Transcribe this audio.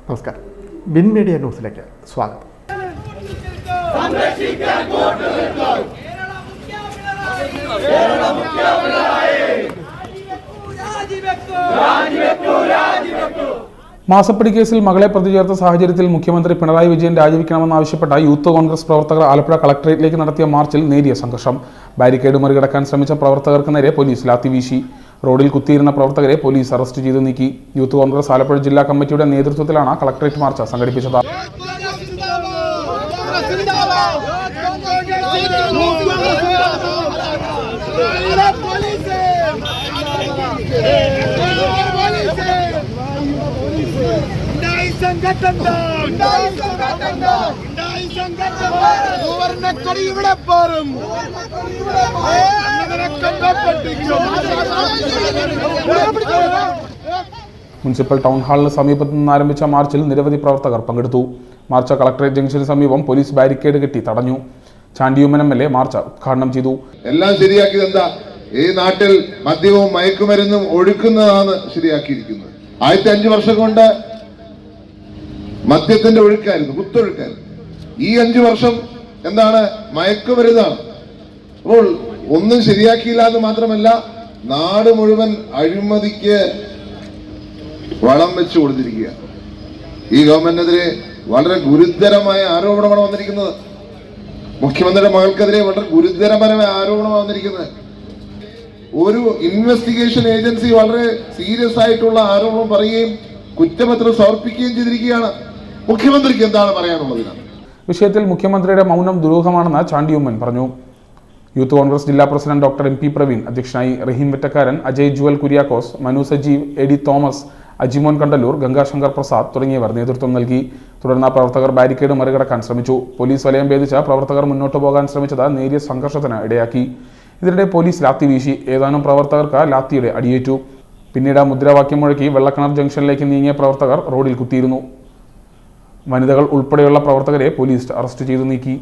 നമസ്കാരം. Bin media ന്യൂസിലേക്ക് സ്വാഗതം. മാസപ്പടി കേസിൽ മകളെ പ്രതി ചേർത്ത സാഹചര്യത്തിൽ മുഖ്യമന്ത്രി പിണറായി വിജയൻ രാജിവെക്കണമെന്നാവശ്യപ്പെട്ട യൂത്ത് കോൺഗ്രസ് പ്രവർത്തകർ ആലപ്പുഴ കളക്ടറേറ്റിലേക്ക് നടത്തിയ മാർച്ചിൽ നേരിയ സംഘർഷം. ബാരിക്കേഡ് മറികടക്കാൻ ശ്രമിച്ച പ്രവർത്തകർക്ക് നേരെ പോലീസ് ലാത്തി വീശി. റോഡിൽ കുത്തിയിരുന്ന പ്രവർത്തകരെ പോലീസ് അറസ്റ്റ് ചെയ്തു നീക്കി. യൂത്ത് കോൺഗ്രസ് ആലപ്പുഴ ജില്ലാ കമ്മിറ്റിയുടെ നേതൃത്വത്തിലാണ് കളക്ടറേറ്റ് മാർച്ച് സംഘടിപ്പിച്ചത്. മുനിസിപ്പൽ ടൗൺ ഹാളിന് സമീപത്ത് നിന്ന് ആരംഭിച്ച മാർച്ചിൽ നിരവധി പ്രവർത്തകർ പങ്കെടുത്തു. മാർച്ച് കളക്ടറേറ്റ് ജംഗ്ഷന് സമീപം പോലീസ് ബാരിക്കേഡ് കെട്ടി തടഞ്ഞു. ചാണ്ടിയുമ്മൻ MLA മാർച്ച് ഉദ്ഘാടനം ചെയ്തു. എല്ലാം ശരിയാക്കിയത് എന്താ? ഈ നാട്ടിൽ മദ്യവും മയക്കുമരുന്നും ഒഴുക്കുന്നതാണ് ശരിയാക്കിയിരിക്കുന്നത്. 5 വർഷം കൊണ്ട് മദ്യത്തിന്റെ ഒഴുക്കായിരുന്നു, കുത്തൊഴുക്കായിരുന്നു. ഈ 5 വർഷം എന്താണ്? മയക്കുമരുന്നാണ്. അപ്പോൾ ഒന്നും ശരിയാക്കിയില്ല എന്ന് മാത്രമല്ല, നാട് മുഴുവൻ അഴിമതിക്ക് വളം വെച്ചു കൊടുത്തിരിക്കുക. ഈ ഗവൺമെന്റിനെതിരെ വളരെ ഗുരുതരമായ ആരോപണമാണ് വന്നിരിക്കുന്നത്. മുഖ്യമന്ത്രിയുടെ മകൾക്കെതിരെ വളരെ ഗുരുതരപരമായ ആരോപണമാണ് വന്നിരിക്കുന്നത്. ഒരു ഇൻവെസ്റ്റിഗേഷൻ ഏജൻസി വളരെ സീരിയസ് ആയിട്ടുള്ള ആരോപണം പറയുകയും കുറ്റപത്രം സമർപ്പിക്കുകയും ചെയ്തിരിക്കുകയാണ്. മുഖ്യമന്ത്രിക്ക് എന്താണ് പറയാനുള്ളതിനാണ്? വിഷയത്തിൽ മുഖ്യമന്ത്രിയുടെ മൗനം ദുരൂഹമാണെന്ന് ചാണ്ടിയുമ്മൻ പറഞ്ഞു. യൂത്ത് കോൺഗ്രസ് ജില്ലാ പ്രസിഡന്റ് ഡോക്ടർ MP പ്രവീൺ അധ്യക്ഷനായി. റഹീം വെറ്റക്കാരൻ, അജയ് ജുവൽ കുര്യാക്കോസ്, മനു സജീവ്, AD തോമസ്, അജിമോൻ കണ്ടല്ലൂർ, ഗംഗാശങ്കർ പ്രസാദ് തുടങ്ങിയവർ നേതൃത്വം നൽകി. തുടർന്ന് പ്രവർത്തകർ ബാരിക്കേഡ് മറികടക്കാൻ ശ്രമിച്ചു. പോലീസ് വലയം ഭേദിച്ച പ്രവർത്തകർ മുന്നോട്ട് പോകാൻ ശ്രമിച്ചത് നേരിയ സംഘർഷത്തിന് ഇടയാക്കി. ഇതിനിടെ പോലീസ് ലാത്തി വീശി. ഏതാനും പ്രവർത്തകർക്ക് ലാത്തിയുടെ അടിയേറ്റു. പിന്നീട് മുദ്രാവാക്യം മുഴക്കി വെള്ളക്കിണർ ജംഗ്ഷനിലേക്ക് നീങ്ങിയ പ്രവർത്തകർ റോഡിൽ കുത്തിയിരുന്നു. വനിതകൾ ഉൾപ്പെടെയുള്ള പ്രവർത്തകരെ പോലീസ് അറസ്റ്റ് ചെയ്തു നീക്കി.